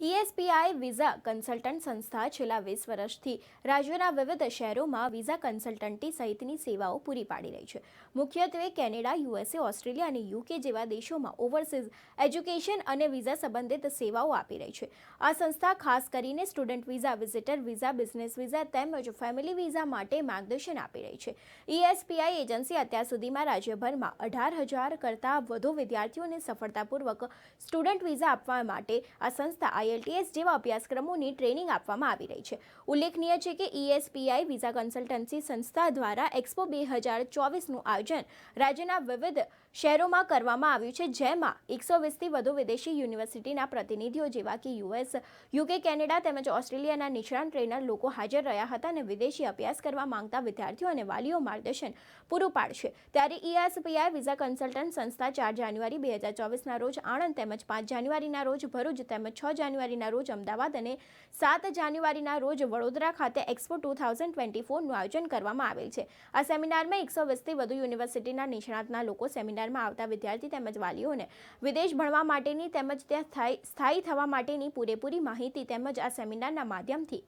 ઈએસપીઆઈ visa consultant સંસ્થા છેલ્લા 20 વર્ષથી રાજ્યના વિવિધ શહેરોમાં વિઝા કન્સલ્ટન્ટી સહિતની સેવાઓ પૂરી પાડી રહી છે. મુખ્યત્વે કેનેડા, યુએસએ, ઓસ્ટ્રેલિયા અને યુકે જેવા દેશોમાં ઓવરસીઝ એજ્યુકેશન અને વિઝા સંબંધિત સેવાઓ આપી રહી છે. આ સંસ્થા ખાસ કરીને student visa, visitor visa, business visa તેમજ ફેમિલી વિઝા માટે માર્ગદર્શન આપી રહી છે. ઈએસપીઆઈ એજન્સી અત્યાર સુધીમાં રાજ્યભરમાં 18,000 કરતાં વધુ વિદ્યાર્થીઓને સફળતાપૂર્વક સ્ટુડન્ટ વિઝા આપવા માટે આ સંસ્થા IELTS જેવા અભ્યાસક્રમોની ટ્રેનિંગ આપવામાં આવી રહી છે. ઉલ્લેખનીય છે કે ઈએસપીઆઈ વિઝા કન્સલ્ટન્સી સંસ્થા દ્વારા એક્સપો 2024નું આયોજન રાજ્યના વિવિધ શહેરોમાં કરવામાં આવ્યું છે, જેમાં 120થી વધુ વિદેશી યુનિવર્સિટીના પ્રતિનિધિઓ જેવા કે US, UK, કેનેડા તેમજ ઓસ્ટ્રેલિયાના નિષ્ણાત ટ્રેનર લોકો હાજર રહ્યા હતા અને વિદેશી અભ્યાસ કરવા માંગતા વિદ્યાર્થીઓ અને વાલીઓ માર્ગદર્શન પૂરું પાડશે. ત્યારે ઈએસપીઆઈ વિઝા કન્સલ્ટન્ટ સંસ્થા 4 જાન્યુઆરી 2024ના રોજ આણંદ તેમજ 5 જાન્યુઆરીના રોજ ભરૂચ તેમજ 6 જાન્યુઆરીના રોજ અમદાવાદ અને 7 જાન્યુઆરીના રોજ વડોદરા ખાતે એક્સપો 2024નું આયોજન કરવામાં આવેલ છે. આ સેમિનારમાં 120થી વધુ યુનિવર્સિટીના નિષ્ણાતના લોકો સેમિનારમાં આવતા વિદ્યાર્થી તેમજ વાલીઓને વિદેશ ભણવા માટેની તેમજ ત્યાં સ્થાયી થવા માટેની પૂરેપૂરી માહિતી તેમજ આ સેમિનારના માધ્યમથી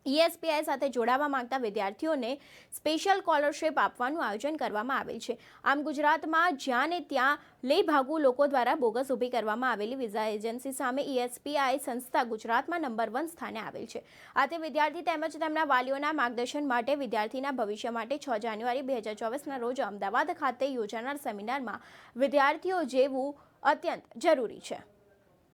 ઈએસપીઆઈ સાથે જોડાવા માંગતા વિદ્યાર્થીઓને સ્પેશિયલ સ્કોલરશિપ આપવાનું આયોજન કરવામાં આવેલ છે. આમ ગુજરાતમાં જ્યાં ને ત્યાં લેભાગુ લોકો દ્વારા બોગસ ઊભી કરવામાં આવેલી વિઝા એજન્સી સામે ઈએસપીઆઈ સંસ્થા ગુજરાતમાં નંબર 1 સ્થાને આવેલ છે. આથી વિદ્યાર્થી તેમજ તેમના વાલીઓના માર્ગદર્શન માટે વિદ્યાર્થીના ભવિષ્ય માટે 6 જાન્યુઆરી 2024ના રોજ અમદાવાદ ખાતે યોજાનાર સેમિનારમાં વિદ્યાર્થીઓ જેવું અત્યંત જરૂરી છે.